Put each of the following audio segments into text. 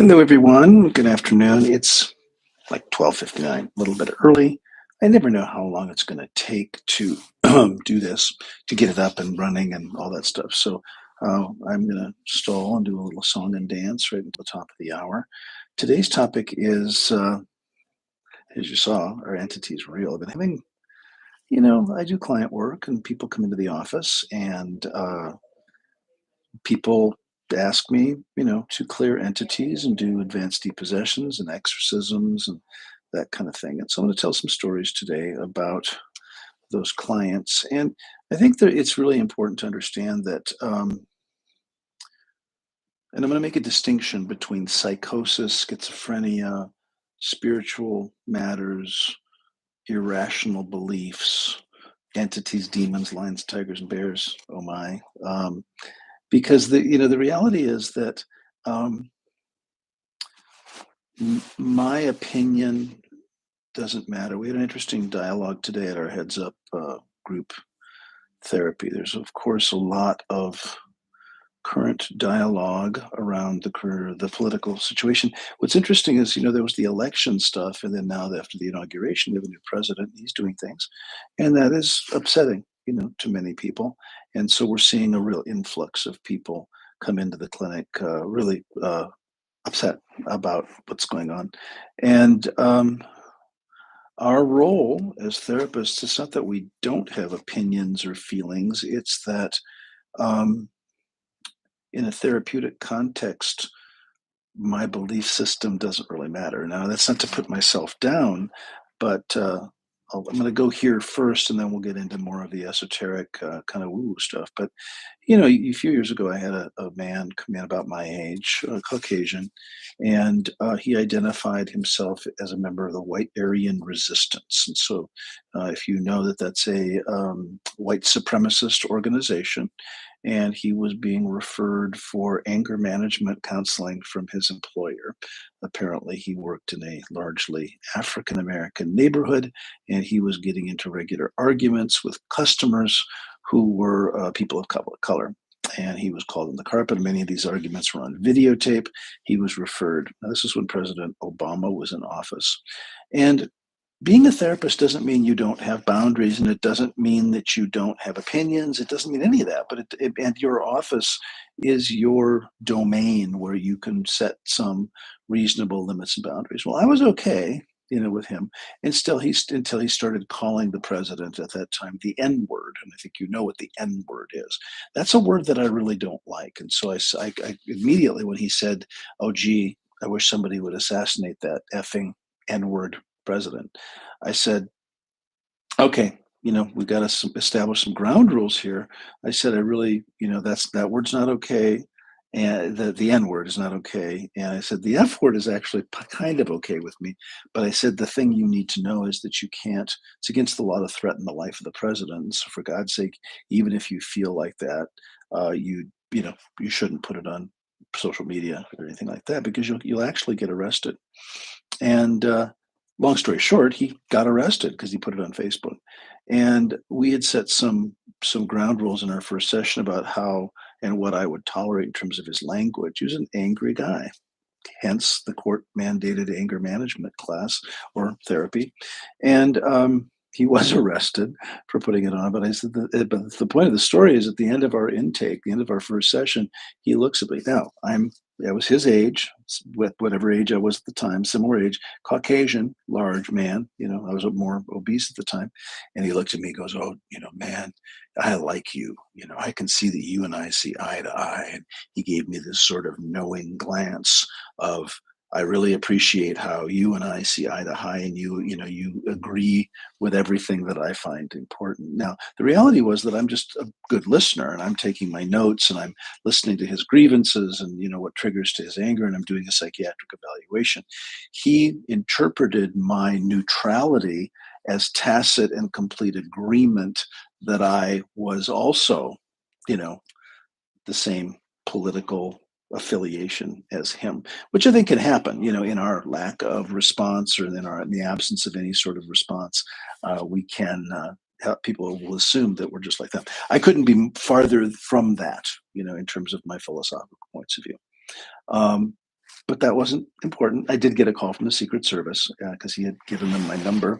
Hello, everyone. Good afternoon. It's like 12:59, a little bit early. I never know how long it's going to take to do this, to get it up and running and all that stuff. So I'm going to stall and do a little song and dance right until the top of the hour. Today's topic is, as you saw, are entities real? I've been having, I do client work and people come into the office and people ask me, to clear entities and do advanced depossessions and exorcisms and that kind of thing. And so I'm going to tell some stories today about those clients. And I think that it's really important to understand that, and I'm going to make a distinction between psychosis, schizophrenia, spiritual matters, irrational beliefs, entities, demons, lions, tigers, and bears. Oh my. Because the reality is that um, my opinion doesn't matter. We had an interesting dialogue today at our Heads Up group therapy. There's of course a lot of current dialogue around the political situation. What's interesting is there was the election stuff, and then now after the inauguration, we have a new president. He's doing things, and that is upsetting, to many people. And so we're seeing a real influx of people come into the clinic, really upset about what's going on. And our role as therapists, it's not that we don't have opinions or feelings, it's that um, in a therapeutic context, my belief system doesn't really matter. Now, that's not to put myself down, but I'm going to go here first, and then we'll get into more of the esoteric kind of woo stuff. But a few years ago, I had a man come in about my age, Caucasian, and he identified himself as a member of the White Aryan Resistance. And so, if you know that that's a white supremacist organization, and he was being referred for anger management counseling from his employer. Apparently, he worked in a largely African American neighborhood, and he was getting into regular arguments with customers who were people of color. And he was called on the carpet. Many of these arguments were on videotape. He was referred. Now, this is when President Obama was in office. And being a therapist doesn't mean you don't have boundaries, and it doesn't mean that you don't have opinions. It doesn't mean any of that. But and your office is your domain where you can set some reasonable limits and boundaries. Well, I was okay, with him, and still until he started calling the president at that time the N word, and I think you know what the N word is. That's a word that I really don't like, and so I immediately when he said, "Oh, gee, I wish somebody would assassinate that effing N word president," I said, okay, we've got to establish some ground rules here. I said, I really, that word's not okay. And the N word is not okay. And I said, the F word is actually kind of okay with me. But I said, the thing you need to know is that you can't, it's against the law to threaten the life of the president. And so for God's sake, even if you feel like that, you shouldn't put it on social media or anything like that because you'll actually get arrested. And long story short, he got arrested because he put it on Facebook. And we had set some ground rules in our first session about how and what I would tolerate in terms of his language. He was an angry guy, hence the court mandated anger management class or therapy. And he was arrested for putting it on. But I said, but the point of the story is at the end of our intake, the end of our first session, he looks at me. Now, I was his age, with whatever age I was at the time, similar age, Caucasian, large man. I was more obese at the time. And he looked at me and goes, "Oh, man, I like you. I can see that you and I see eye to eye." And he gave me this sort of knowing glance of, I really appreciate how you and I see eye to eye, and you agree with everything that I find important. Now, the reality was that I'm just a good listener, and I'm taking my notes, and I'm listening to his grievances and what triggers to his anger, and I'm doing a psychiatric evaluation. He interpreted my neutrality as tacit and complete agreement that I was also, the same political affiliation as him, which I think can happen, in our lack of response or in the absence of any sort of response. We can help people will assume that we're just like them. I couldn't be farther from that, in terms of my philosophical points of view. Um, but that wasn't important. I did get a call from the Secret Service because he had given them my number,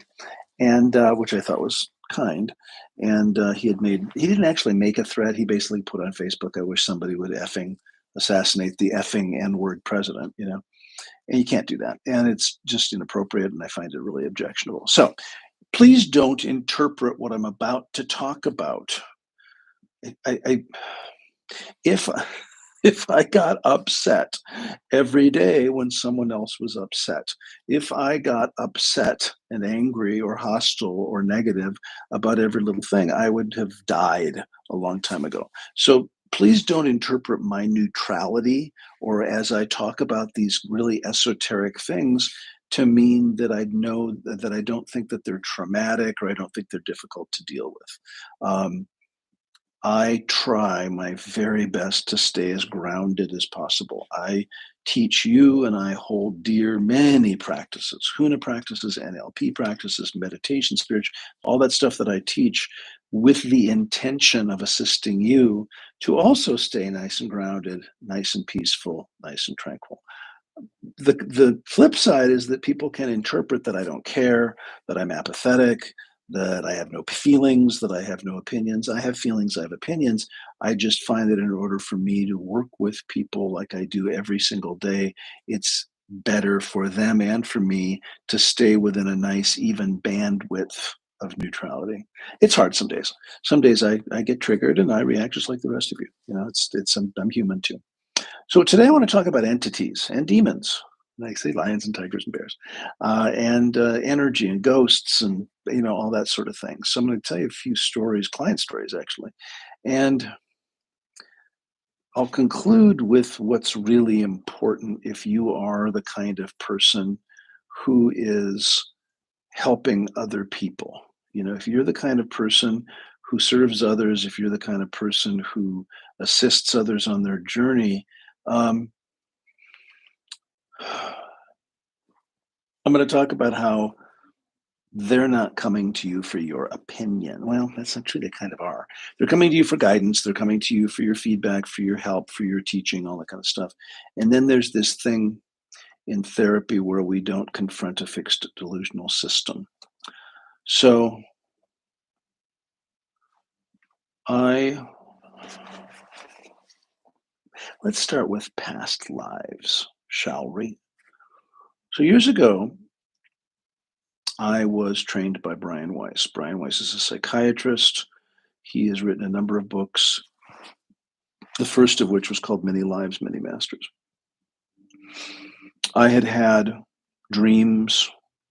and which I thought was kind. And he didn't actually make a threat. He basically put on Facebook, "I wish somebody would effing assassinate the effing N-word president," and you can't do that. And it's just inappropriate. And I find it really objectionable. So please don't interpret what I'm about to talk about. I if if I got upset every day when someone else was upset, if I got upset and angry or hostile or negative about every little thing, I would have died a long time ago. So please don't interpret my neutrality or as I talk about these really esoteric things to mean that I know that I don't think that they're traumatic or I don't think they're difficult to deal with. I try my very best to stay as grounded as possible. I teach you and I hold dear many practices, Huna practices, NLP practices, meditation, spiritual, all that stuff that I teach with the intention of assisting you to also stay nice and grounded, nice and peaceful, nice and tranquil. The flip side is that people can interpret that I don't care, that I'm apathetic, that I have no feelings, that I have no opinions. I have feelings, I have opinions. I just find that in order for me to work with people like I do every single day, it's better for them and for me to stay within a nice, even bandwidth of neutrality. It's hard some days. Some days I get triggered and I react just like the rest of you. I'm human too. So today I want to talk about entities and demons. Like say lions and tigers and bears, and energy and ghosts and all that sort of thing. So I'm going to tell you a few stories, client stories actually, and I'll conclude with what's really important if you are the kind of person who is helping other people. If you're the kind of person who serves others, if you're the kind of person who assists others on their journey. I'm going to talk about how they're not coming to you for your opinion. Well, that's not true. They kind of are. They're coming to you for guidance. They're coming to you for your feedback, for your help, for your teaching, all that kind of stuff. And then there's this thing in therapy where we don't confront a fixed delusional system. So let's start with past lives, shall we? So years ago, I was trained by Brian Weiss. Brian Weiss is a psychiatrist. He has written a number of books, the first of which was called Many Lives, Many Masters. I had had dreams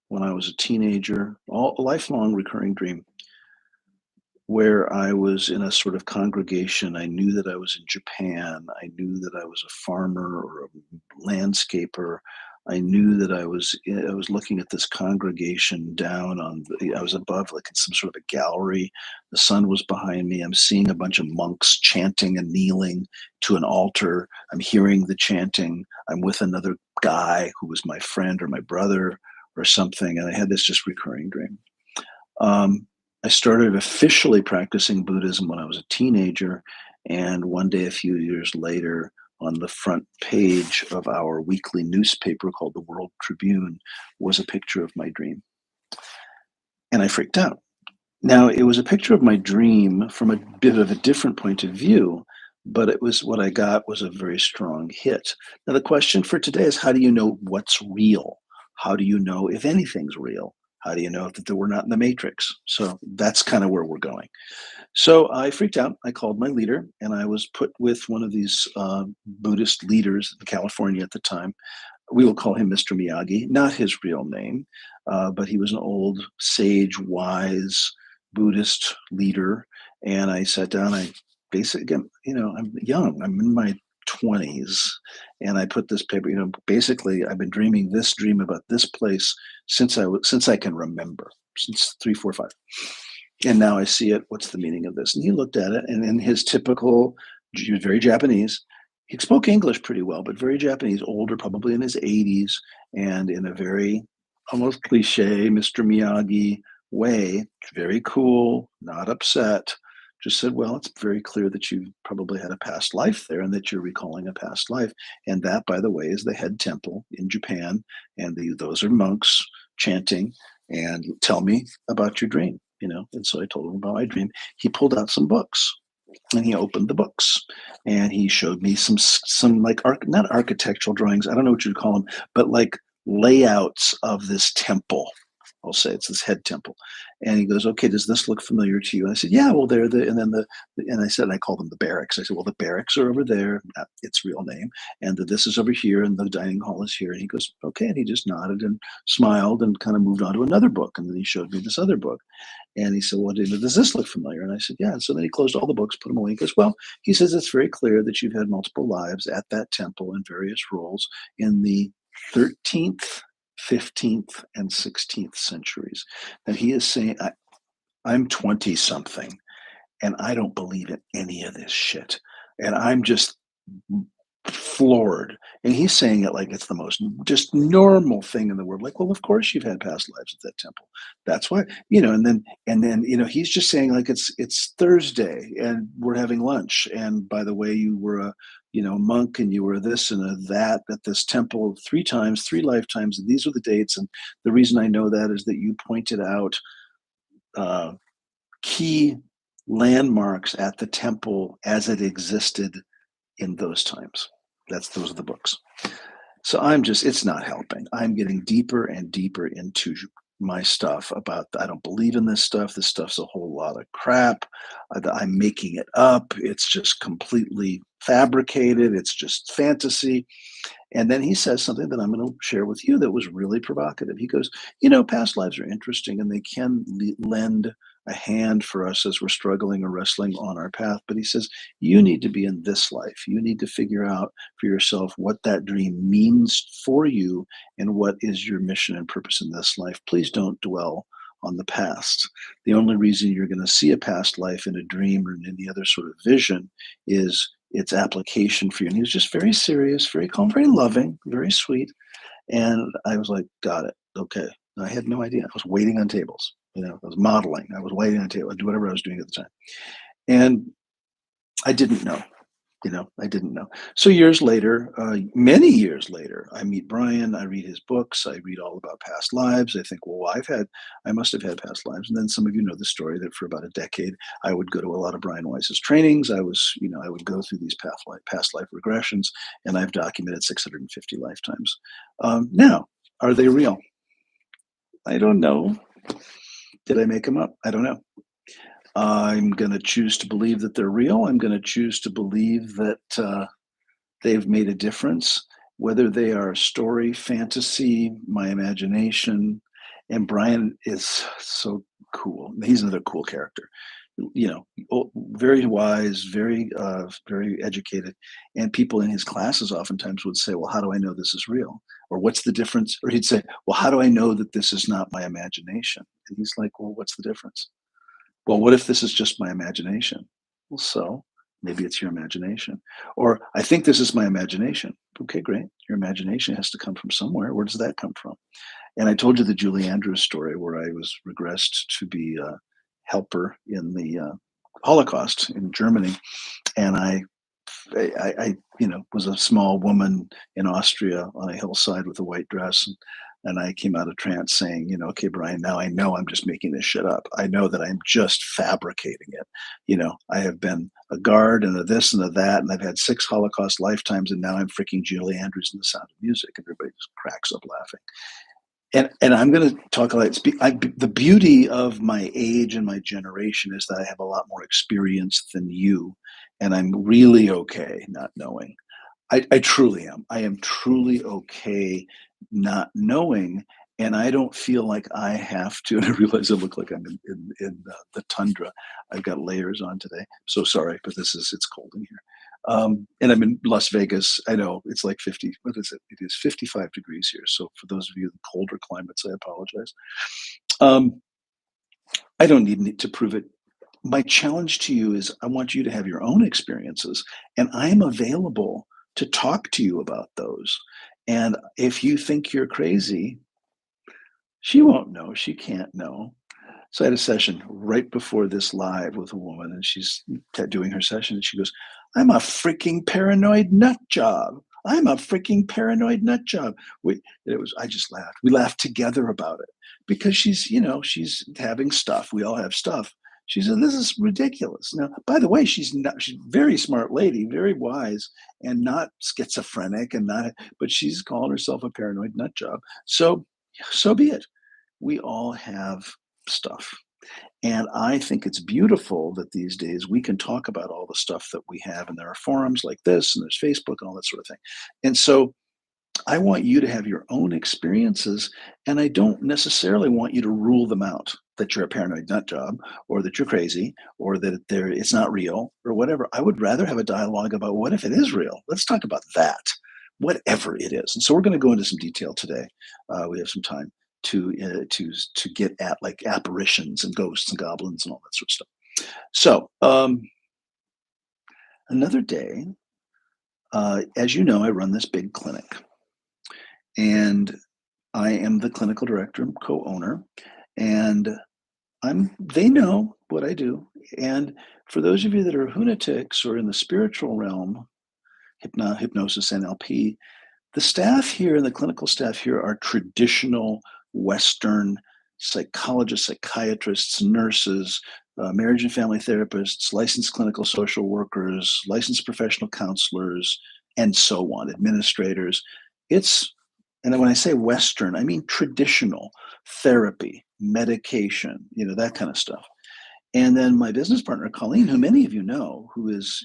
when I was a teenager, a lifelong recurring dream, where I was in a sort of congregation. I knew that I was in Japan. I knew that I was a farmer or a landscaper. I knew that I was looking at this congregation down I was above like in some sort of a gallery. The sun was behind me. I'm seeing a bunch of monks chanting and kneeling to an altar. I'm hearing the chanting. I'm with another guy who was my friend or my brother or something. And I had this just recurring dream. I started officially practicing Buddhism when I was a teenager. And one day, a few years later, on the front page of our weekly newspaper called the World Tribune was a picture of my dream. And I freaked out. Now, it was a picture of my dream from a bit of a different point of view, but what I got was a very strong hit. Now, the question for today is, how do you know what's real? How do you know if anything's real? How do you know that we're not in the matrix? So that's kind of where we're going. So I freaked out. I called my leader, and I was put with one of these Buddhist leaders in California at the time. We will call him Mr. Miyagi, not his real name, but he was an old, sage, wise Buddhist leader. And I sat down. I basically, I'm young. I'm in my 20s, and I put this paper. Basically, I've been dreaming this dream about this place since I can remember, since 3, 4, 5. And now I see it. What's the meaning of this? And he looked at it, and in his typical, he was very Japanese. He spoke English pretty well, but very Japanese, older, probably in his 80s, and in a very almost cliche Mr. Miyagi way, very cool, not upset, Just said, well, it's very clear that you probably had a past life there and that you're recalling a past life. And that, by the way, is the head temple in Japan. And those are monks chanting and tell me about your dream, And so I told him about my dream. He pulled out some books and he opened the books and he showed me some like not architectural drawings. I don't know what you'd call them, but like layouts of this temple. I'll say it's this head temple. And he goes, okay, does this look familiar to you? And I said, yeah, well, they're and then and I said, I call them the barracks. I said, well, the barracks are over there, not its real name. And this is over here and the dining hall is here. And he goes, okay. And he just nodded and smiled and kind of moved on to another book. And then he showed me this other book. And he said, well, does this look familiar? And I said, yeah. And so then he closed all the books, put them away. He goes, well, he says, it's very clear that you've had multiple lives at that temple in various roles in the 13th, 15th, and 16th centuries. And he is saying, I'm 20 something and I don't believe in any of this shit. And I'm just floored. And he's saying it like it's the most just normal thing in the world. Like, well, of course you've had past lives at that temple. That's why, and then, he's just saying like it's Thursday and we're having lunch. And by the way, you were a monk and you were this and a that at this temple 3 times, 3 lifetimes, and these are the dates. And the reason I know that is that you pointed out uh, key landmarks at the temple as it existed in those times. Those are the books. So it's not helping. I'm getting deeper and deeper into my stuff about, I don't believe in this stuff. This stuff's a whole lot of crap. I'm making it up. It's just completely fabricated. It's just fantasy. And then he says something that I'm going to share with you that was really provocative. He goes, past lives are interesting and they can lend a hand for us as we're struggling or wrestling on our path. But he says, you need to be in this life. You need to figure out for yourself what that dream means for you and what is your mission and purpose in this life. Please don't dwell on the past. The only reason you're going to see a past life in a dream or in any other sort of vision is its application for you. And he was just very serious, very calm, very loving, very sweet. And I was like, got it. Okay. I had no idea. I was waiting on tables. I was modeling. I was waiting on tables. I do whatever I was doing at the time. And I didn't know. I didn't know. So years later, many years later, I meet Brian. I read his books. I read all about past lives. I think, well, I must have had past lives. And then some of you know the story that for about a decade, I would go to a lot of Brian Weiss's trainings. I would go through these past life regressions, and I've documented 650 lifetimes. Now, are they real? I don't know. Did I make them up? I don't know. I'm going to choose to believe that they're real. I'm going to choose to believe that they've made a difference, whether they are story, fantasy, my imagination. And Brian is so cool. He's another cool character. Very wise, very educated. And people in his classes oftentimes would say, well, how do I know this is real? Or what's the difference? Or he'd say, well, how do I know that this is not my imagination? And he's like, well, what's the difference? Well, what if this is just my imagination? Well, so maybe it's your imagination. Or I think this is my imagination. Okay, great. Your imagination has to come from somewhere. Where does that come from? And I told you the Julie Andrews story where I was regressed to be a helper in the Holocaust in Germany. And I was a small woman in Austria on a hillside with a white dress. And I came out of trance saying, okay, Brian, now I know I'm just making this shit up. I know that I'm just fabricating it. I have been a guard and a this and a that, and I've had 6 Holocaust lifetimes, and now I'm freaking Julie Andrews in The Sound of Music, and everybody just cracks up laughing. And I'm going to talk about the beauty of my age and my generation is that I have a lot more experience than you, and I'm really okay not knowing. I truly am. I am truly okay not knowing, and I don't feel like I have to. And I realize I look like I'm in the tundra. I've got layers on today. So sorry, but it's cold in here. And I'm in Las Vegas. I know it's like 50. What is it? It is 55 degrees here. So for those of you in colder climates, I apologize. I don't need to prove it. My challenge to you is I want you to have your own experiences, and I'm available to talk to you about those. And if you think you're crazy, she won't know. She can't know. So I had a session right before this live with a woman, and she's doing her session, and she goes, "I'm a freaking paranoid nut job. I'm a freaking paranoid nut job." I just laughed. We laughed together about it because she's having stuff. We all have stuff. She said, "This is ridiculous." Now, by the way, she's a very smart lady, very wise, and not schizophrenic, but she's calling herself a paranoid nut job. So be it. We all have stuff. And I think it's beautiful that these days we can talk about all the stuff that we have, and there are forums like this, and there's Facebook and all that sort of thing. And so I want you to have your own experiences, and I don't necessarily want you to rule them out that you're a paranoid nut job, or that you're crazy, or that it's not real, or whatever. I would rather have a dialogue about what if it is real? Let's talk about that, whatever it is. And so we're going to go into some detail today. We have some time to get at like apparitions and ghosts and goblins and all that sort of stuff. So another day, as you know, I run this big clinic, and I am the clinical director and co-owner, and they know what I do. And for those of you that are lunatics or in the spiritual realm, hypnosis, NLP, the staff here and the clinical staff here are traditional Western psychologists, psychiatrists, nurses, marriage and family therapists, licensed clinical social workers, licensed professional counselors, and so on, administrators. And when I say Western, I mean traditional therapy, medication, that kind of stuff. And then my business partner, Colleen, who many of you know, who is,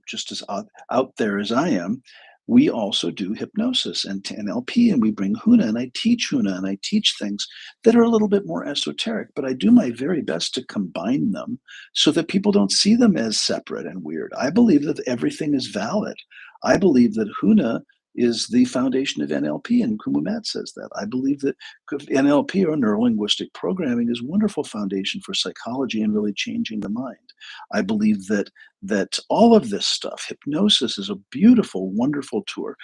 just as out there as I am, we also do hypnosis and NLP, and we bring Huna, and I teach Huna, and I teach things that are a little bit more esoteric, but I do my very best to combine them so that people don't see them as separate and weird. I believe that everything is valid. I believe that Huna is the foundation of NLP, and Kumumat says that. I believe that NLP, or neuro-linguistic programming, is a wonderful foundation for psychology and really changing the mind. I believe that all of this stuff, hypnosis is a beautiful, wonderful tool.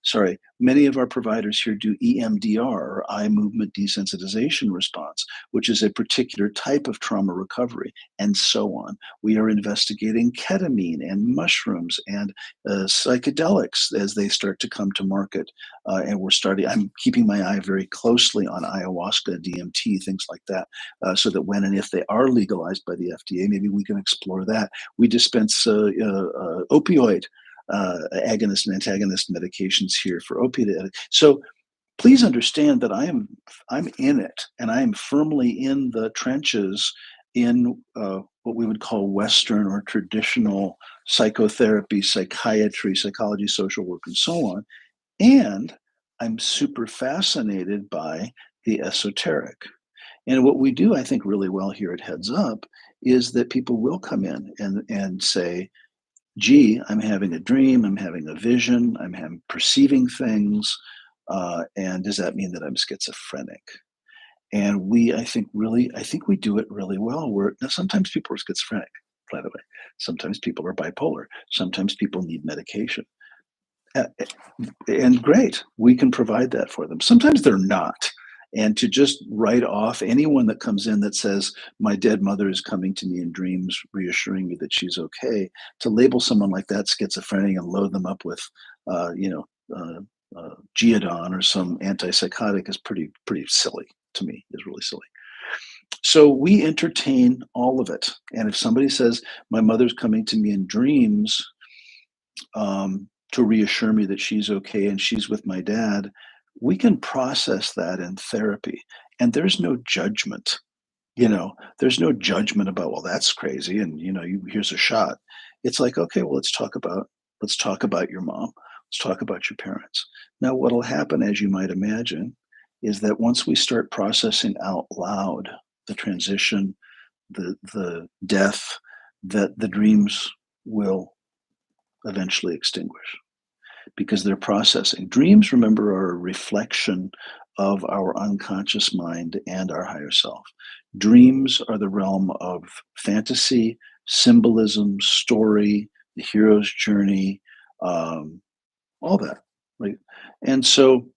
Sorry, many of our providers here do EMDR, or eye movement desensitization response, which is a particular type of trauma recovery, and so on. We are investigating ketamine and mushrooms and psychedelics as they start to come to market. I'm keeping my eye very closely on ayahuasca, DMT, things like that, so that when and if they are legalized by the FDA, maybe we can explore that. We dispense opioid agonist and antagonist medications here for opiate addict. So please understand that I'm in it, and I am firmly in the trenches in what we would call Western or traditional psychotherapy, psychiatry, psychology, social work, and so on. And I'm super fascinated by the esoteric. And what we do, I think, really well here at Heads Up is that people will come in and say, gee, I'm having a dream, I'm having a vision, I'm perceiving things. And does that mean that I'm schizophrenic? And I think we do it really well. Now, sometimes people are schizophrenic, by the way. Sometimes people are bipolar. Sometimes people need medication. And great, we can provide that for them. Sometimes they're not. And to just write off anyone that comes in that says, my dead mother is coming to me in dreams, reassuring me that she's okay, to label someone like that schizophrenic and load them up with, Geodon or some antipsychotic is pretty silly to me, is really silly. So we entertain all of it. And if somebody says, my mother's coming to me in dreams, to reassure me that she's okay and she's with my dad, we can process that in therapy. And there's no judgment. There's no judgment about, well, that's crazy, and here's a shot. It's like, okay, well, let's talk about your mom. Let's talk about your parents. Now, what'll happen, as you might imagine, is that once we start processing out loud the transition, the death, that the dreams will eventually extinguish, because they're processing. Dreams, remember, are a reflection of our unconscious mind and our higher self. Dreams are the realm of fantasy, symbolism, story, the hero's journey, all that. Right? And so,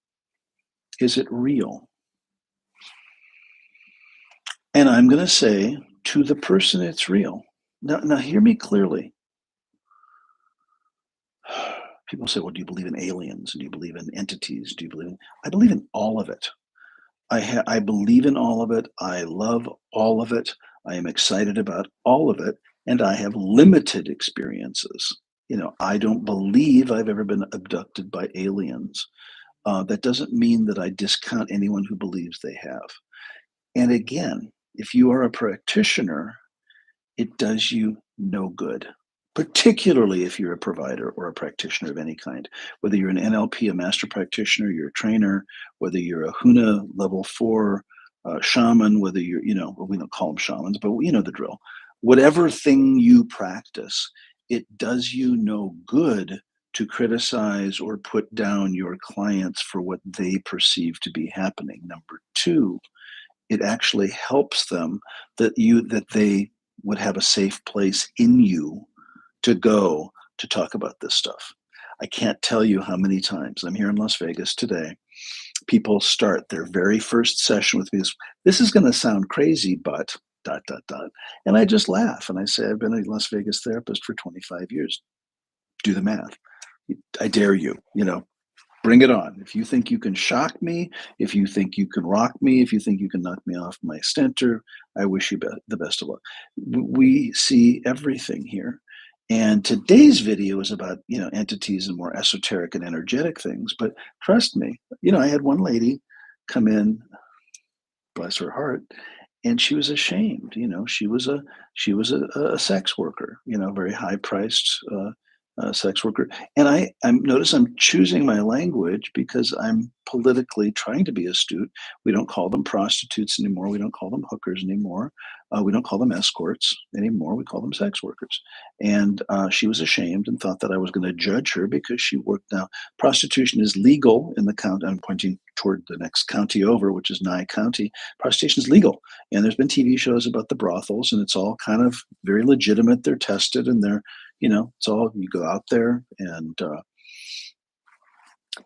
is it real? And I'm going to say to the person it's real. Now hear me clearly. People say, well, do you believe in aliens? Do you believe in entities? Do you believe in... I believe in all of it. I believe in all of it. I love all of it. I am excited about all of it. And I have limited experiences. I don't believe I've ever been abducted by aliens. That doesn't mean that I discount anyone who believes they have. And again, if you are a practitioner, it does you no good, particularly if you're a provider or a practitioner of any kind. Whether you're an NLP, a master practitioner, you're a trainer, whether you're a Huna level 4 shaman, whether you're, well, we don't call them shamans, but you know the drill. Whatever thing you practice, it does you no good to criticize or put down your clients for what they perceive to be happening. Number two, it actually helps them that they would have a safe place in you to go to talk about this stuff. I can't tell you how many times I'm here in Las Vegas today. People start their very first session with me. This is going to sound crazy, but ... And I just laugh and I say, I've been a Las Vegas therapist for 25 years. Do the math. I dare you, bring it on. If you think you can shock me, if you think you can rock me, if you think you can knock me off my stenter, I wish you the best of luck. We see everything here. And today's video is about, entities and more esoteric and energetic things. But trust me, I had one lady come in, bless her heart, and she was ashamed. She was a sex worker, very high priced sex worker. And I'm notice I'm choosing my language because I'm politically trying to be astute. We don't call them prostitutes anymore. We don't call them hookers anymore. We don't call them escorts anymore. We call them sex workers. And she was ashamed and thought that I was going to judge her because she worked. Now, prostitution is legal in the county. I'm pointing toward the next county over, which is Nye County. Prostitution is legal. And there's been TV shows about the brothels, and it's all kind of very legitimate. They're tested, and they're, it's all, you go out there and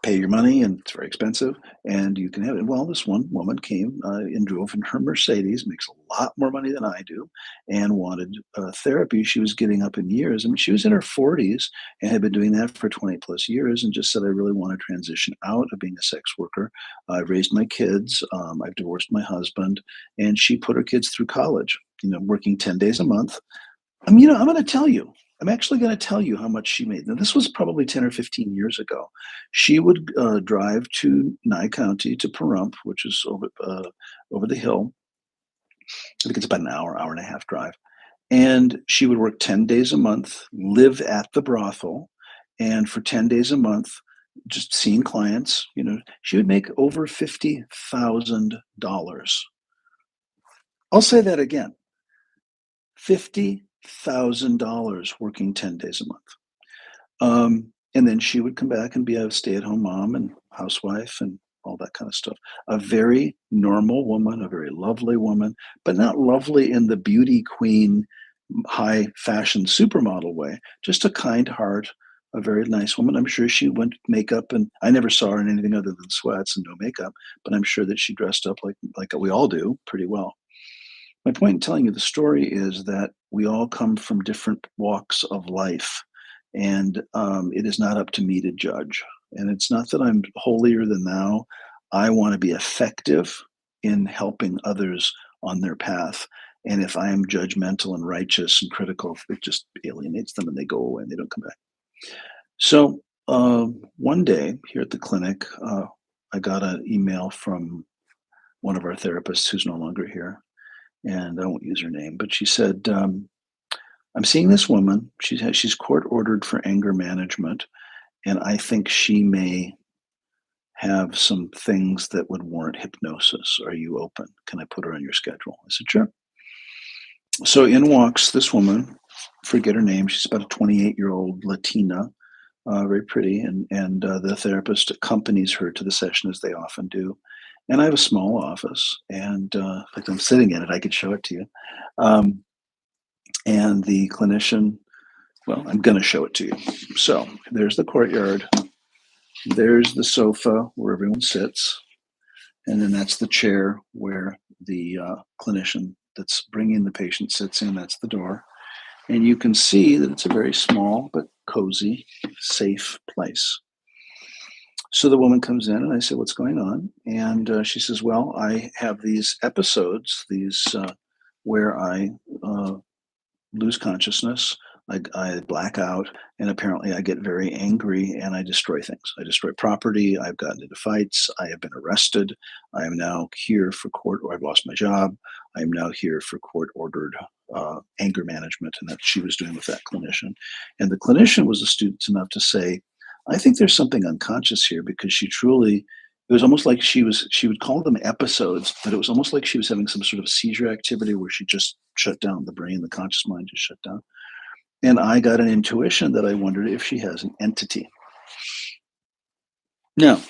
pay your money, and it's very expensive, and you can have it. Well, this one woman came and drove in her Mercedes, makes a lot more money than I do, and wanted therapy. She was getting up in years. I mean, she was in her 40s and had been doing that for 20 plus years, and just said, I really want to transition out of being a sex worker. I've raised my kids. I've divorced my husband, and she put her kids through college, working 10 days a month. I'm going to tell you. I'm actually going to tell you how much she made. Now, this was probably 10 or 15 years ago. She would drive to Nye County, to Pahrump, which is over the hill. I think it's about an hour and a half drive. And she would work 10 days a month, live at the brothel, and for 10 days a month, just seeing clients, she would make over $50,000. I'll say that again. $50,000 working 10 days a month. And then she would come back and be a stay-at-home mom and housewife and all that kind of stuff. A very normal woman, a very lovely woman, but not lovely in the beauty queen, high fashion supermodel way, just a kind heart, a very nice woman. I'm sure she went makeup, and I never saw her in anything other than sweats and no makeup, but I'm sure that she dressed up like we all do pretty well. My point in telling you the story is that we all come from different walks of life, and it is not up to me to judge. And it's not that I'm holier than thou. I want to be effective in helping others on their path. And if I am judgmental and righteous and critical, it just alienates them and they go away and they don't come back. So one day here at the clinic, I got an email from one of our therapists who's no longer here. And I won't use her name, but she said, I'm seeing this woman. She's court ordered for anger management, and I think she may have some things that would warrant hypnosis. Are you open? Can I put her on your schedule? I said, sure. So in walks this woman, forget her name. She's about a 28-year-old Latina, very pretty, and the therapist accompanies her to the session, as they often do. And I have a small office, and in fact, I'm sitting in it. I could show it to you. And the clinician, well, I'm going to show it to you. So there's the courtyard. There's the sofa where everyone sits. And then that's the chair where the clinician that's bringing the patient sits in. That's the door. And you can see that it's a very small but cozy, safe place. So the woman comes in and I say, "What's going on?" And she says, "Well, I have these episodes, where I lose consciousness. I black out, and apparently I get very angry and I destroy things. I destroy property. I've gotten into fights. I have been arrested. I am now here for court, or I've lost my job. I am now here for court ordered anger management," and that she was doing with that clinician. And the clinician was astute enough to say, "I think there's something unconscious here," because she truly, it was almost like she would call them episodes, but it was almost like she was having some sort of seizure activity where she just shut down the brain, the conscious mind just shut down. And I got an intuition that I wondered if she has an entity. Now,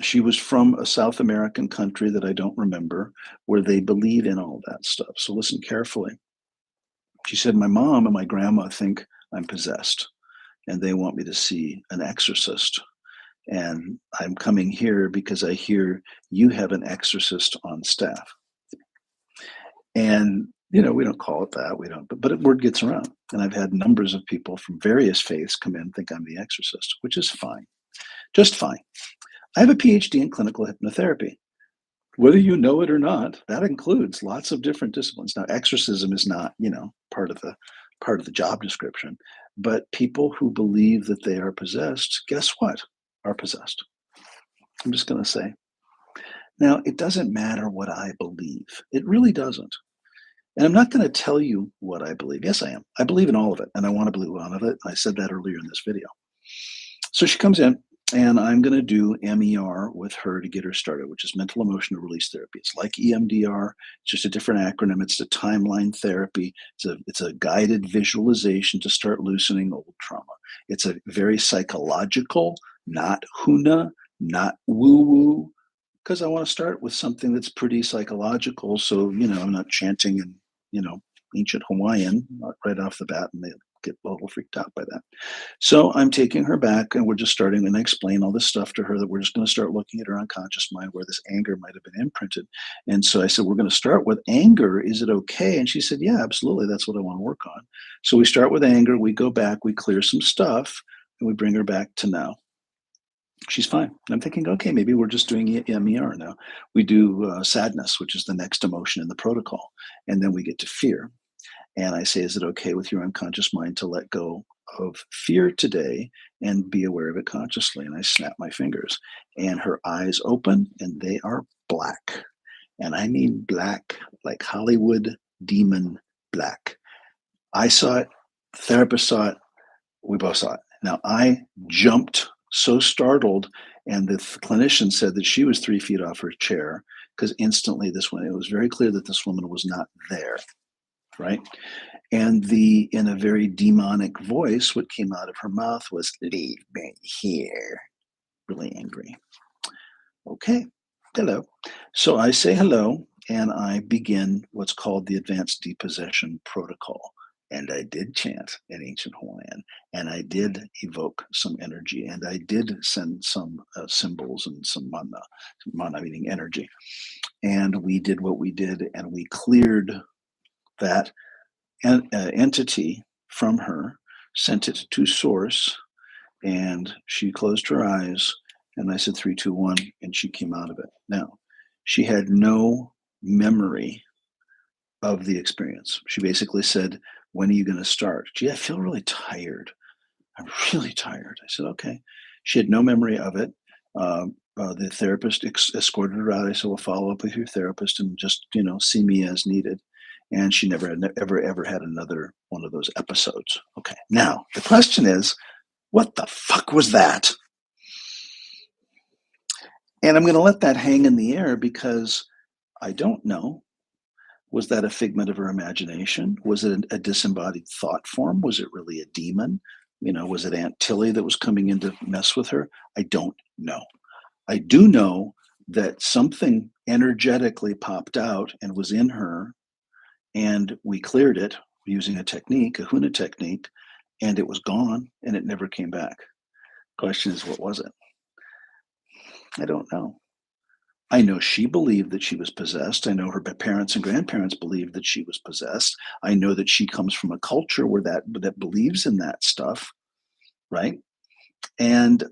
she was from a South American country that I don't remember, where they believe in all that stuff. So listen carefully. She said, "My mom and my grandma think I'm possessed, and they want me to see an exorcist. And I'm coming here because I hear you have an exorcist on staff." And, we don't call it that. We don't, but word gets around. And I've had numbers of people from various faiths come in and think I'm the exorcist, which is fine, just fine. I have a PhD in clinical hypnotherapy. Whether you know it or not, that includes lots of different disciplines. Now, exorcism is not, part of the job description, but people who believe that they are possessed, guess what? Are possessed. I'm just going to say. Now, it doesn't matter what I believe. It really doesn't. And I'm not going to tell you what I believe. Yes, I am. I believe in all of it, and I want to believe all of it. I said that earlier in this video. So she comes in, and I'm going to do MER with her to get her started, which is mental emotional release therapy. It's like EMDR. It's just a different acronym. It's a timeline therapy. It's a guided visualization to start loosening old trauma. It's a very psychological, not huna, not woo-woo, because I want to start with something that's pretty psychological. So, I'm not chanting in, ancient Hawaiian right off the bat, and they get a little freaked out by that. So I'm taking her back, and we're just starting, and I explain all this stuff to her, that we're just going to start looking at her unconscious mind where this anger might have been imprinted. And so I said, "We're going to start with anger. Is it okay?" And she said, "Yeah, absolutely. That's what I want to work on." So we start with anger. We go back, we clear some stuff, and we bring her back to now. She's fine. And I'm thinking, okay, maybe we're just doing MER now. We do sadness, which is the next emotion in the protocol. And then we get to fear. And I say, "Is it okay with your unconscious mind to let go of fear today and be aware of it consciously?" And I snap my fingers, and her eyes open, and they are black. And I mean black, like Hollywood demon black. I saw it, the therapist saw it, we both saw it. Now, I jumped, so startled, and the clinician said that she was 3 feet off her chair, because instantly it was very clear that this woman was not there, right? And in a very demonic voice, what came out of her mouth was, "Leave me here," really angry. Okay, hello. So I say hello, and I begin what's called the advanced depossession protocol. And I did chant in ancient Hawaiian, and I did evoke some energy, and I did send some symbols and some mana meaning energy. And we did what we did, and we cleared that entity from her, sent it to source, and she closed her eyes, and I said 3, 2, 1, and she came out of it. Now, she had no memory of the experience. She basically said, "When are you going to start?" "Gee, I feel really tired. I'm really tired." I said, "Okay." She had no memory of it. The therapist escorted her out. I said, "We'll follow up with your therapist and just, see me as needed." And she never had ever had another one of those episodes. Okay. Now, the question is, what the fuck was that? And I'm going to let that hang in the air because I don't know. Was that a figment of her imagination? Was it a disembodied thought form? Was it really a demon? Was it Aunt Tilly that was coming in to mess with her? I don't know. I do know that something energetically popped out and was in her, and we cleared it using a technique, a Huna technique, and it was gone and it never came back. Question is, what was it? I don't know. I know she believed that she was possessed. I know her parents and grandparents believed that she was possessed. I know that she comes from a culture where that believes in that stuff, right? And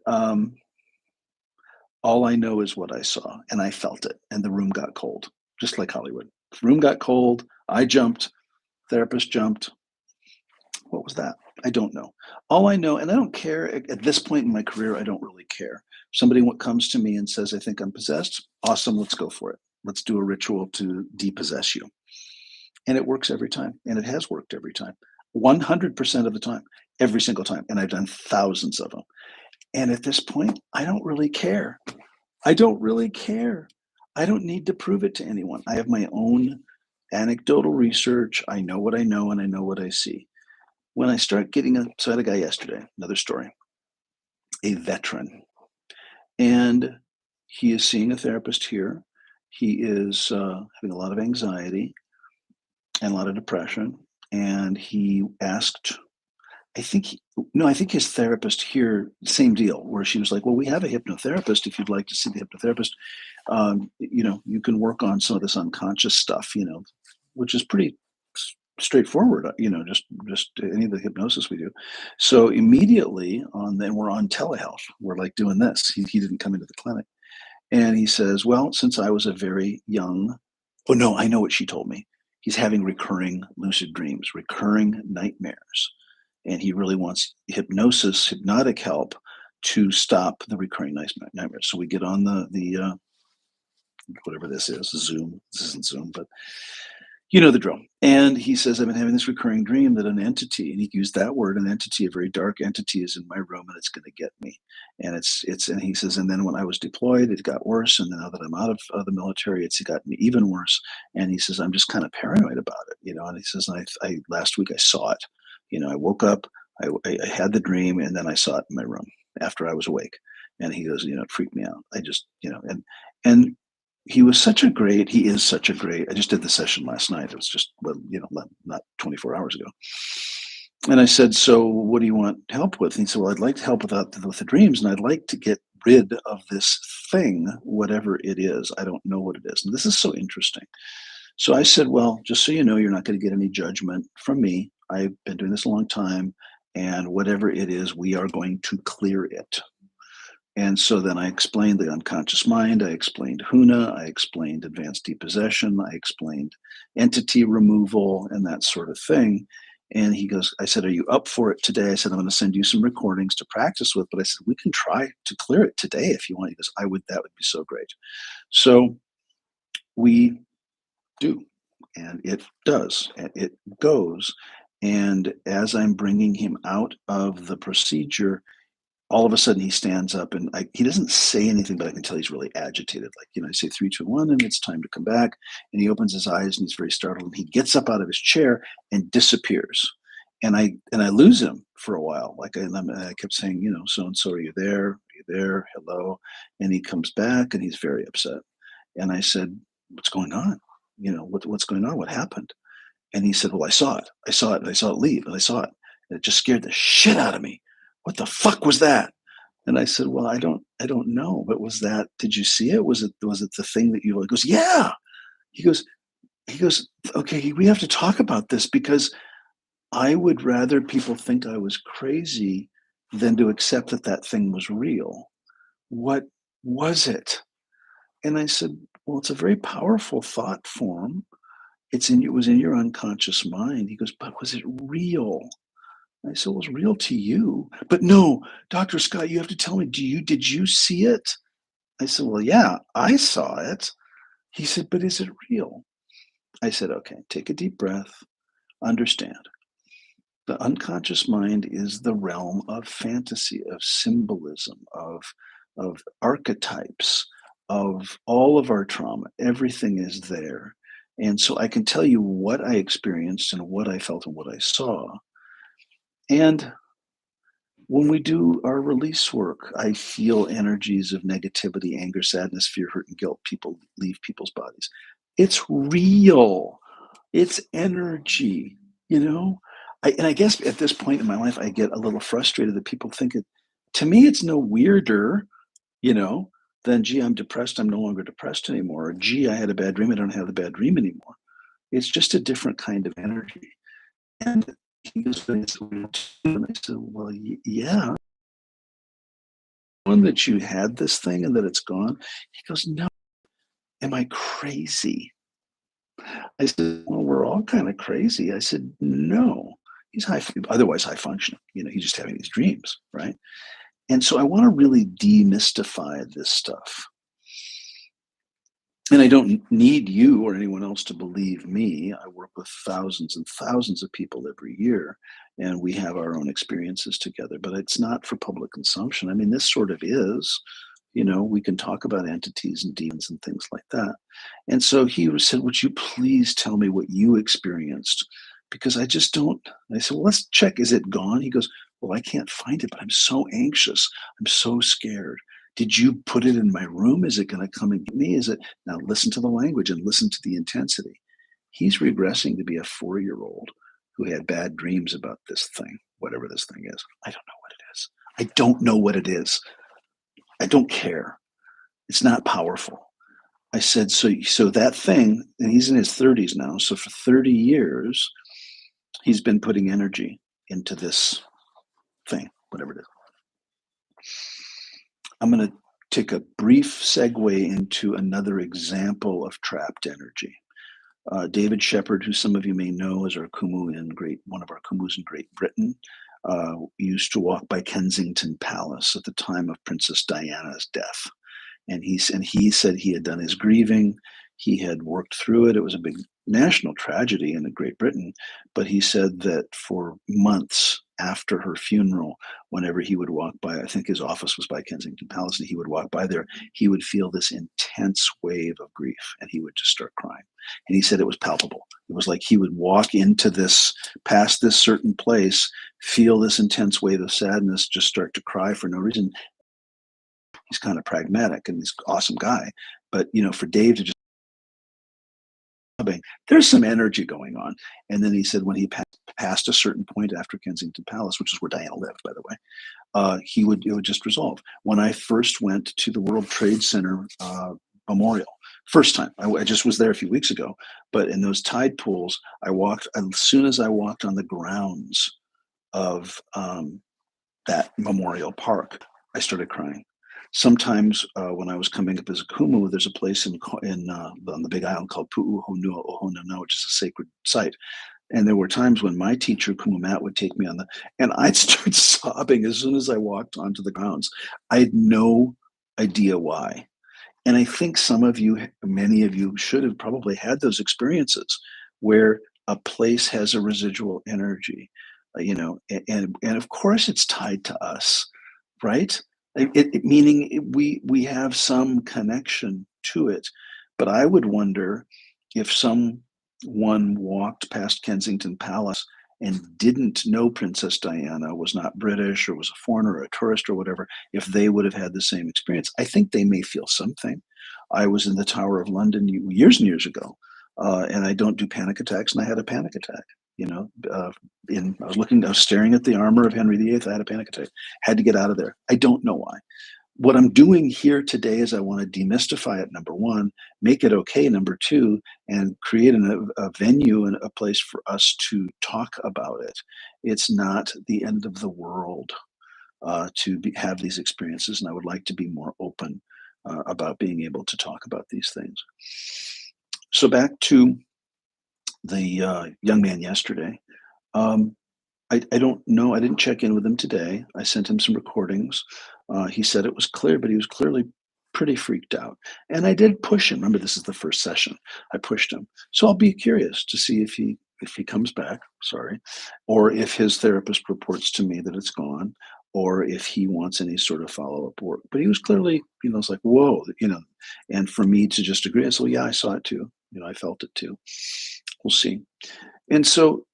all I know is what I saw, and I felt it, and the room got cold, just like Hollywood. The room got cold. I jumped. Therapist jumped. What was that? I don't know. All I know, and I don't care at this point in my career, I don't really care. Somebody comes to me and says, I think I'm possessed. Awesome, let's go for it. Let's do a ritual to depossess you. And it works every time. And it has worked every time. 100% of the time, every single time. And I've done thousands of them. And at this point, I don't really care. I don't really care. I don't need to prove it to anyone. I have my own anecdotal research. I know what I know and I know what I see. When I start getting so I had a guy yesterday, another story, a veteran, and he is seeing a therapist here. He is having a lot of anxiety and a lot of depression. And he asked, I think, no, I think his therapist here, same deal, where she was like, well, we have a hypnotherapist. If you'd like to see the hypnotherapist, you can work on some of this unconscious stuff, which is pretty straightforward, just any of the hypnosis we do. So immediately then we're on telehealth. We're like doing this. He didn't come into the clinic. And he says, well, since I was a very young, oh no, I know what she told me. He's having recurring lucid dreams, recurring nightmares. And he really wants hypnotic help to stop the recurring nightmares. So we get on the whatever this is, Zoom. This isn't Zoom, but you know the drill. And he says, I've been having this recurring dream that an entity, and he used that word, an entity, a very dark entity is in my room and it's going to get me. And and he says, and then when I was deployed, it got worse. And then now that I'm out of the military, it's gotten even worse. And he says, I'm just kind of paranoid about it, and he says, I last week I saw it, I woke up, I had the dream and then I saw it in my room after I was awake. And he goes, it freaked me out. I just, and he is such a great, I just did the session last night. It was just, well, not 24 hours ago. And I said, so what do you want help with? And he said, well, I'd like to help with the dreams, and I'd like to get rid of this thing, whatever it is. I don't know what it is. And this is so interesting. So I said, well, just so you know, you're not going to get any judgment from me. I've been doing this a long time, and whatever it is, we are going to clear it. And so then I explained the unconscious mind, I explained Huna, I explained advanced depossession, I explained entity removal and that sort of thing. And he goes, I said, are you up for it today? I said, I'm going to send you some recordings to practice with, but I said, we can try to clear it today if you want. He goes, that would be so great. So we do, and it does, and it goes. And as I'm bringing him out of the procedure, all of a sudden he stands up and he doesn't say anything, but I can tell he's really agitated. Like, I say 3, 2, 1, and it's time to come back. And he opens his eyes and he's very startled. And he gets up out of his chair and disappears. And I lose him for a while. I kept saying, so and so, are you there? Are you there? Hello. And he comes back and he's very upset. And I said, what's going on? What's going on? What happened? And he said, well, I saw it. I saw it. And I saw it leave. And I saw it. And it just scared the shit out of me. What the fuck was that? And I said, well, I don't know. But did you see it? Was it the thing that you, he goes, yeah. He goes, okay, we have to talk about this because I would rather people think I was crazy than to accept that thing was real. What was it? And I said, well, it's a very powerful thought form. It was in your unconscious mind. He goes, but was it real? I said, well, it's real to you. But no, Dr. Scott, you have to tell me, did you see it? I said, well, yeah, I saw it. He said, but is it real? I said, okay, take a deep breath, understand. The unconscious mind is the realm of fantasy, of symbolism, of archetypes, of all of our trauma. Everything is there. And so I can tell you what I experienced and what I felt and what I saw. And when we do our release work, I feel energies of negativity, anger, sadness, fear, hurt, and guilt. People leave people's bodies. It's real. It's energy, and I guess at this point in my life, I get a little frustrated that people think to me, it's no weirder, then gee, I'm depressed, I'm no longer depressed anymore. Or gee, I had a bad dream, I don't have the bad dream anymore. It's just a different kind of energy. And he goes, "But it's real too." And I said, "Well, yeah, one that you had this thing and that it's gone." He goes, "No, am I crazy?" I said, "Well, we're all kind of crazy." I said, "No." He's otherwise high functioning. He's just having these dreams, right? And so I want to really demystify this stuff. And I don't need you or anyone else to believe me. I work with thousands and thousands of people every year, and we have our own experiences together, but it's not for public consumption. I mean, this sort of is. We can talk about entities and demons and things like that. And so said, "Would you please tell me what you experienced? Because I just don't." I said, "Well, let's check. Is it gone?" He goes, "Well, I can't find it, but I'm so anxious. I'm so scared. Did you put it in my room? Is it going to come and get me? Is it?" Now, listen to the language and listen to the intensity. He's regressing to be a 4-year-old who had bad dreams about this thing, whatever this thing is. I don't know what it is. I don't know what it is. I don't care. It's not powerful. I said, so that thing, and he's in his 30s now. So for 30 years, he's been putting energy into this thing, whatever it is. I'm going to take a brief segue into another example of trapped energy. David Shepherd, who some of you may know is one of our Kumus in Great Britain, used to walk by Kensington Palace at the time of Princess Diana's death. And he said he had done his grieving. He had worked through it. It was a big national tragedy in Great Britain. But he said that for months after her funeral, whenever he would walk by, I think his office was by Kensington Palace, and he would walk by there, he would feel this intense wave of grief and he would just start crying. And he said it was palpable. It was like he would walk past this certain place, feel this intense wave of sadness, just start to cry for no reason. He's kind of pragmatic and he's an awesome guy. But, for Dave to just, there's some energy going on. And then he said when he passed a certain point after Kensington Palace, which is where Diana lived, by the way, it would just resolve. When I first went to the World Trade Center memorial, first time, I just was there a few weeks ago, but in those tide pools, as soon as I walked on the grounds of that memorial park, I started crying. Sometimes when I was coming up as a kumu, there's a place on the Big Island called Pu'uhonua Ohonana, which is a sacred site. And there were times when my teacher, Kumu Matt, would take me and I'd start sobbing as soon as I walked onto the grounds. I had no idea why. And I think many of you should have probably had those experiences where a place has a residual energy, and of course it's tied to us, right? Meaning we have some connection to it. But I would wonder if someone walked past Kensington Palace and didn't know Princess Diana, was not British or was a foreigner or a tourist or whatever, if they would have had the same experience. I think they may feel something. I was in the Tower of London years and years ago, and I don't do panic attacks, and I had a panic attack. I was staring at the armor of Henry VIII. I had a panic attack. Had to get out of there. I don't know why. What I'm doing here today is I want to demystify it, number one, make it okay, number two, and create a venue and a place for us to talk about it. It's not the end of the world have these experiences, and I would like to be more open about being able to talk about these things. So back to the young man yesterday. I don't know. I didn't check in with him today. I sent him some recordings. He said it was clear, but he was clearly pretty freaked out. And I did push him. Remember, this is the first session. I pushed him. So I'll be curious to see if he comes back, sorry, or if his therapist reports to me that it's gone, or if he wants any sort of follow-up work. But he was clearly, it's like, whoa, and for me to just agree, so yeah, I saw it too. I felt it too. We'll see. And so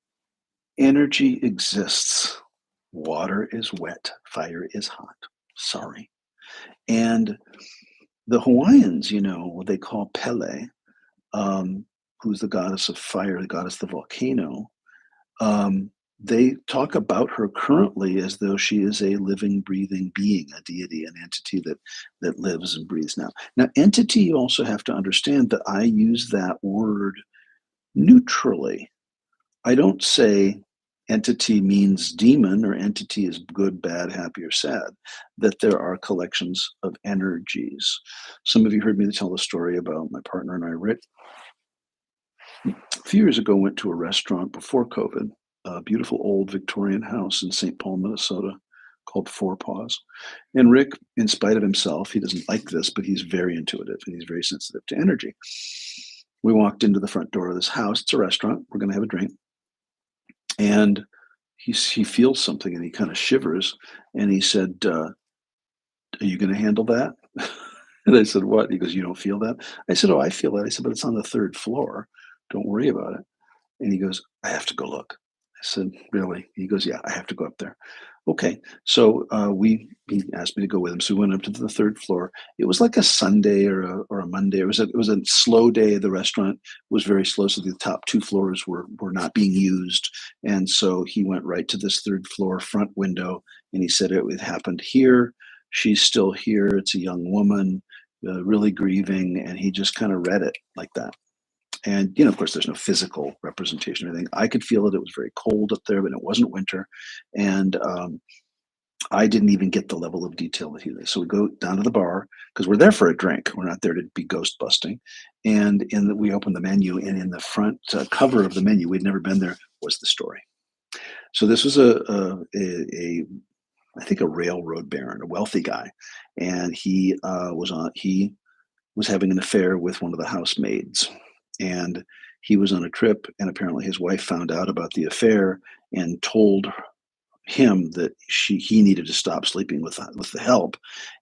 energy exists. Water is wet. Fire is hot. Sorry. And the Hawaiians, what they call Pele, who's the goddess of fire, the goddess of the volcano, they talk about her currently as though she is a living, breathing being, a deity, an entity that lives and breathes now. Now, entity, you also have to understand that I use that word neutrally. I don't say entity means demon or entity is good, bad, happy, or sad, that there are collections of energies. Some of you heard me tell the story about my partner and I, Rick. A few years ago, went to a restaurant before COVID, a beautiful old Victorian house in St. Paul, Minnesota, called Four Paws. And Rick, in spite of himself, he doesn't like this, but he's very intuitive and he's very sensitive to energy. We walked into the front door of this house. It's a restaurant. We're going to have a drink. And he feels something and he kind of shivers. And he said, are you going to handle that? And I said, what? He goes, you don't feel that? I said, oh, I feel that. I said, but it's on the third floor. Don't worry about it. And he goes, I have to go look. I said, really? He goes, yeah, I have to go up there. Okay. So he asked me to go with him. So we went up to the third floor. It was like a Sunday or a Monday. It was a slow day. The restaurant was very slow. So the top two floors were not being used. And so he went right to this third floor front window and he said, it happened here. She's still here. It's a young woman, really grieving. And he just kind of read it like that. And, of course, there's no physical representation or anything. I could feel it. It was very cold up there, but it wasn't winter. And I didn't even get the level of detail that he did. So we go down to the bar because we're there for a drink. We're not there to be ghost busting. And we open the menu, and in the front cover of the menu, we'd never been there, was the story. So this was I think a railroad baron, a wealthy guy. And he was having an affair with one of the housemaids. And he was on a trip, and apparently his wife found out about the affair and told him that he needed to stop sleeping with the help.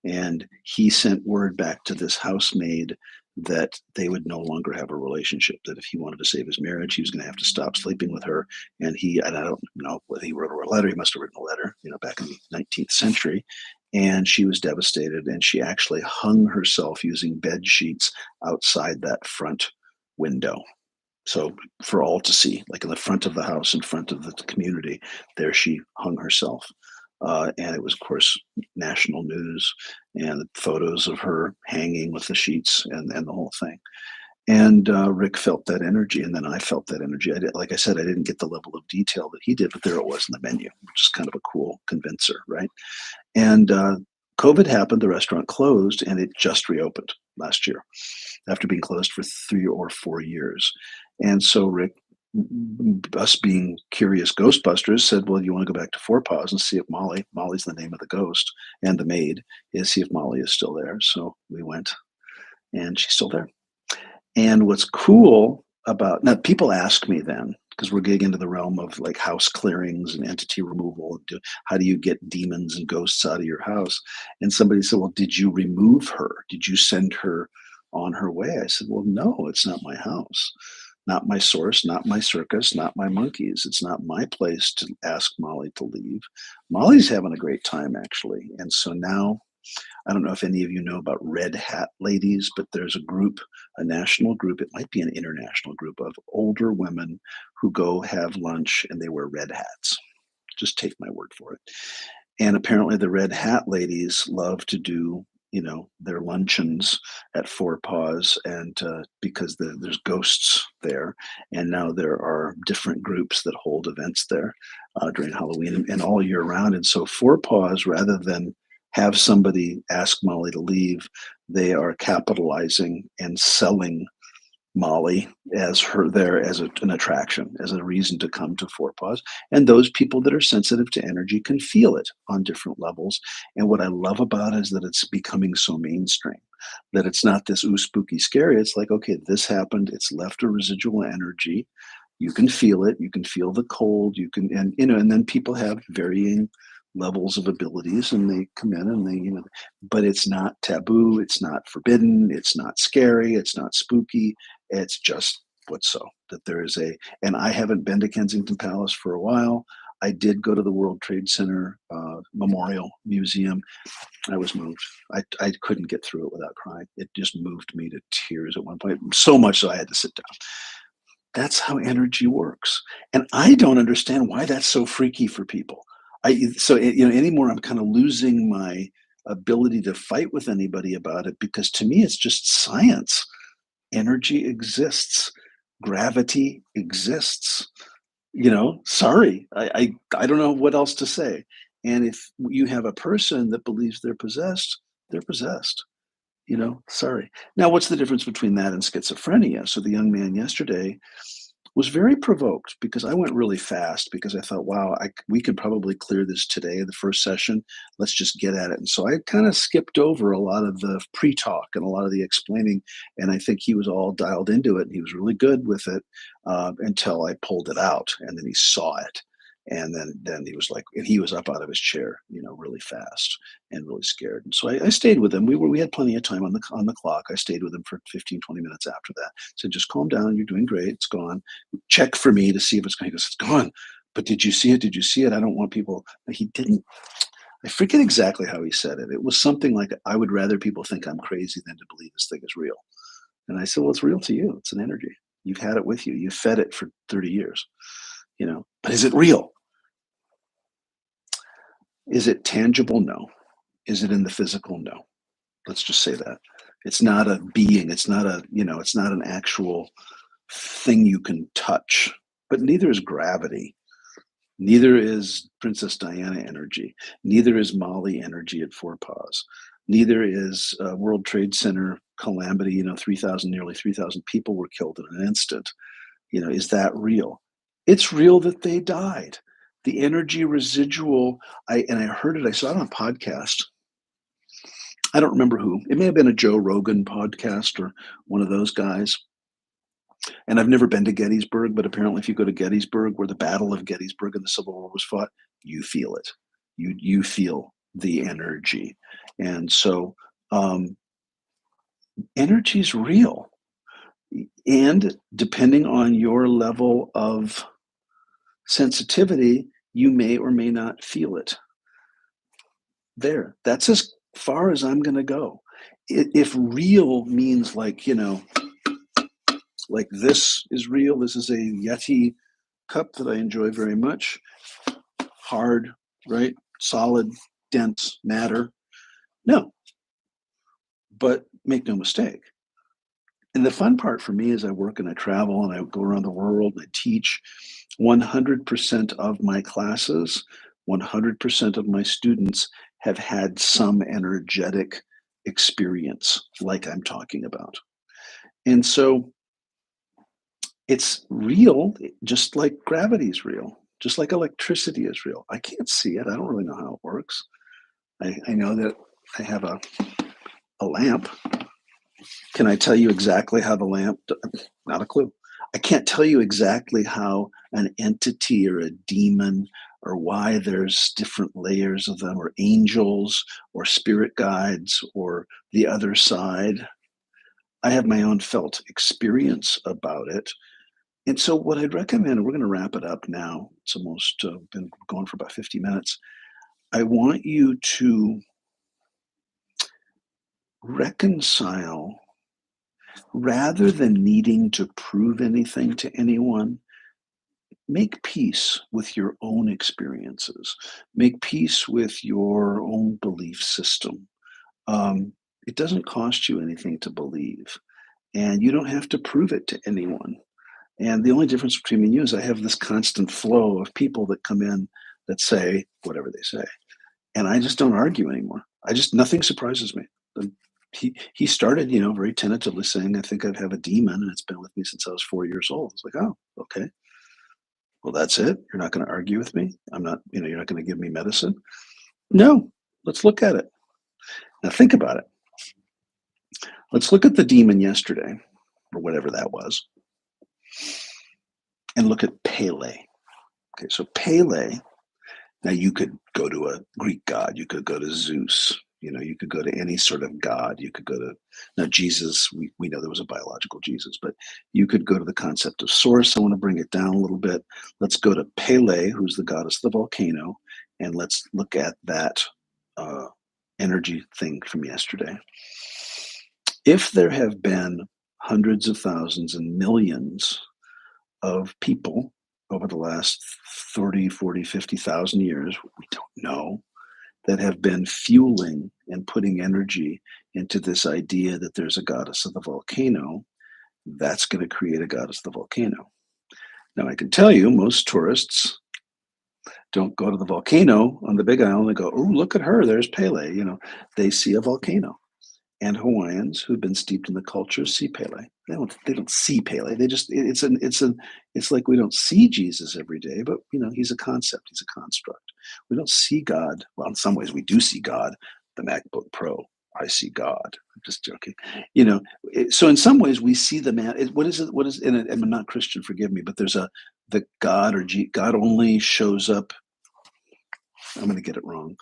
And he sent word back to this housemaid that they would no longer have a relationship, that if he wanted to save his marriage, he was going to have to stop sleeping with her. And I don't know whether he wrote her a letter. He must have written a letter, back in the 19th century. And she was devastated, and she actually hung herself using bed sheets outside that front window. So for all to see, like in the front of the house, in front of the community, there she hung herself. And it was, of course, national news and photos of her hanging with the sheets and the whole thing. And Rick felt that energy, and then I felt that energy. Like I said, I didn't get the level of detail that he did, but there it was in the menu, which is kind of a cool convincer, right? And COVID happened, the restaurant closed, and it just reopened last year after being closed for 3 or 4 years. And so Rick, us being curious Ghostbusters, said, well, you want to go back to Four Paws and see if Molly's the name of the ghost, and the maid, is see if Molly is still there. So we went, and she's still there. And what's cool about, now people ask me then, because we're getting into the realm of like house clearings and entity removal. How do you get demons and ghosts out of your house? And somebody said, well, did you remove her? Did you send her on her way? I said, well, no, it's not my house, not my source, not my circus, not my monkeys. It's not my place to ask Molly to leave. Molly's having a great time, actually. And so now, I don't know if any of you know about Red Hat Ladies, but there's a group, a national group, it might be an international group, of older women who go have lunch and they wear red hats. Just take my word for it. And apparently the Red Hat Ladies love to do, their luncheons at Four Paws, and because there's ghosts there. And now there are different groups that hold events there during Halloween and all year round. And so Four Paws, rather than have somebody ask Molly to leave, they are capitalizing and selling Molly as an attraction, as a reason to come to Four Paws. And those people that are sensitive to energy can feel it on different levels. And what I love about it is that it's becoming so mainstream, that it's not this ooh spooky scary. It's like, okay, this happened. It's left a residual energy. You can feel it. You can feel the cold. And then people have varying levels of abilities, and they come in and they, but it's not taboo. It's not forbidden. It's not scary. It's not spooky. It's just what's so that there is and I haven't been to Kensington Palace for a while. I did go to the World Trade Center Memorial Museum. I was moved. I couldn't get through it without crying. It just moved me to tears at one point, so much so I had to sit down. That's how energy works. And I don't understand why that's so freaky for people. Anymore I'm kind of losing my ability to fight with anybody about it, because to me it's just science. Energy exists. Gravity exists. Sorry. I don't know what else to say. And if you have a person that believes they're possessed, they're possessed. Sorry. Now, what's the difference between that and schizophrenia? So the young man yesterday was very provoked because I went really fast, because I thought, wow, we could probably clear this today, the first session. Let's just get at it. And so I kind of skipped over a lot of the pre-talk and a lot of the explaining. And I think he was all dialed into it, and he was really good with it until I pulled it out, and then he saw it. And then he was like, and he was up out of his chair, really fast and really scared. And so I stayed with him. We had plenty of time on the clock. I stayed with him for 15, 20 minutes after that. Said, just calm down. You're doing great. It's gone. Check for me to see if it's going. He goes, it's gone. But did you see it? Did you see it? I don't want people. He didn't. I forget exactly how he said it. It was something like, I would rather people think I'm crazy than to believe this thing is real. And I said, well, it's real to you. It's an energy. You've had it with you. You've fed it for 30 years. But is it real? Is it tangible? No. Is it in the physical? No. Let's just say that. It's not a being. It's not it's not an actual thing you can touch. But neither is gravity. Neither is Princess Diana energy. Neither is Molly energy at Four Paws. Neither is World Trade Center calamity. Nearly 3,000 people were killed in an instant. Is that real? It's real that they died. The energy residual, I heard it, I saw it on a podcast. I don't remember who. It may have been a Joe Rogan podcast or one of those guys. And I've never been to Gettysburg, but apparently if you go to Gettysburg, where the Battle of Gettysburg in the Civil War was fought, you feel it. You feel the energy. And so energy is real. And depending on your level of sensitivity, you may or may not feel it. That's as far as I'm going to go. If real means like this is real, this is a Yeti cup that I enjoy very much, hard, right? Solid, dense matter. No, but make no mistake. And the fun part for me is I work and I travel and I go around the world and I teach. 100% of my classes, 100% of my students have had some energetic experience like I'm talking about. And so it's real, just like gravity is real, just like electricity is real. I can't see it. I don't really know how it works. I know that I have a lamp. Can I tell you exactly how the lamp? Not a clue. I can't tell you exactly how an entity or a demon, or why there's different layers of them, or angels or spirit guides or the other side. I have my own felt experience about it. And so what I'd recommend, and we're going to wrap it up now. It's almost been going for about 50 minutes. I want you to reconcile, rather than needing to prove anything to anyone. Make peace with your own experiences. Make peace with your own belief system. It doesn't cost you anything to believe, and you don't have to prove it to anyone. And the only difference between me and you is I have this constant flow of people that come in that say whatever they say, and I just don't argue anymore. Nothing surprises me. He started, very tentatively saying, "I think I have a demon, and it's been with me since I was 4 years old." It's like, oh, okay. Well, that's it. You're not going to argue with me. I'm not, you're not going to give me medicine. No, let's look at it. Now think about it. Let's look at the demon yesterday, or whatever that was, and look at Pele. Okay, so Pele, now you could go to a Greek god, you could go to Zeus, you could go to any sort of god, you could go to, now Jesus, we know there was a biological Jesus, but you could go to the concept of source. I want to bring it down a little bit. Let's go to Pele, who's the goddess of the volcano, and let's look at that energy thing from yesterday. If there have been hundreds of thousands and millions of people over the last 30, 40, 50,000 years, we don't know, that have been fueling and putting energy into this idea that there's a goddess of the volcano. That's going to create a goddess of the volcano. Now, I can tell you, most tourists don't go to the volcano on the Big Island and go, "Oh, look at her, there's Pele." They see a volcano. And Hawaiians who've been steeped in the culture see Pele. They don't see Pele. They just it's like we don't see Jesus every day, but he's a concept, he's a construct. We don't see God. Well, in some ways we do see God. The MacBook Pro, I see God. I'm just joking. So in some ways we see the man. What is it? What is? And I'm not Christian, forgive me, but there's the God or God only shows up. I'm going to get it wrong.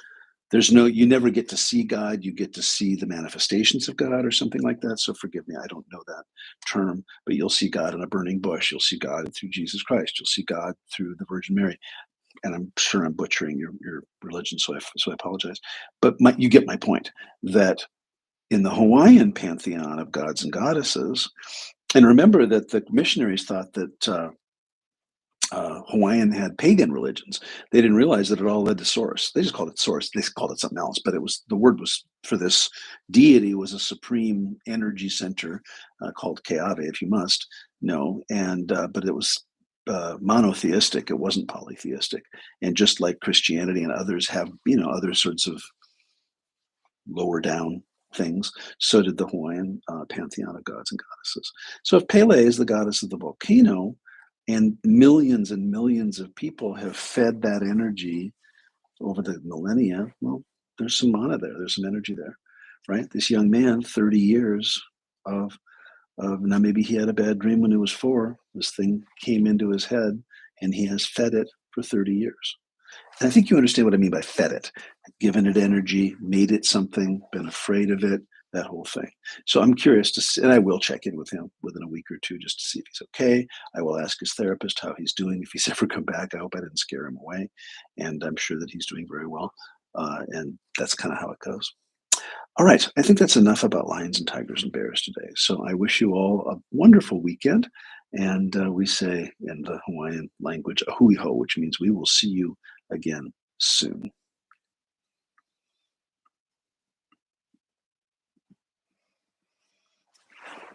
You never get to see God, you get to see the manifestations of God or something like that. So forgive me, I don't know that term, but you'll see God in a burning bush. You'll see God through Jesus Christ. You'll see God through the Virgin Mary. And I'm sure I'm butchering your religion, so I apologize. But you get my point, that in the Hawaiian pantheon of gods and goddesses, and remember that the missionaries thought that Hawaiian had pagan religions. They didn't realize that it all led to source. They just called it source. They called it something else, but the word was for this deity was a supreme energy center called Keave, if you must know. And but it was monotheistic. It wasn't polytheistic. And just like Christianity and others have, other sorts of lower down things, so did the Hawaiian pantheon of gods and goddesses. So if Pele is the goddess of the volcano, and millions of people have fed that energy over the millennia, well, there's some mana there. There's some energy there, right? This young man, 30 years of now maybe he had a bad dream when he was 4. This thing came into his head, and he has fed it for 30 years. And I think you understand what I mean by fed it. Given it energy, made it something, been afraid of it, that whole thing. So I'm curious to see, and I will check in with him within a week or two just to see if he's okay. I will ask his therapist how he's doing, if he's ever come back. I hope I didn't scare him away. And I'm sure that he's doing very well. And that's kind of how it goes. All right. I think that's enough about lions and tigers and bears today. So I wish you all a wonderful weekend. And we say in the Hawaiian language, ahui ho, which means we will see you again soon.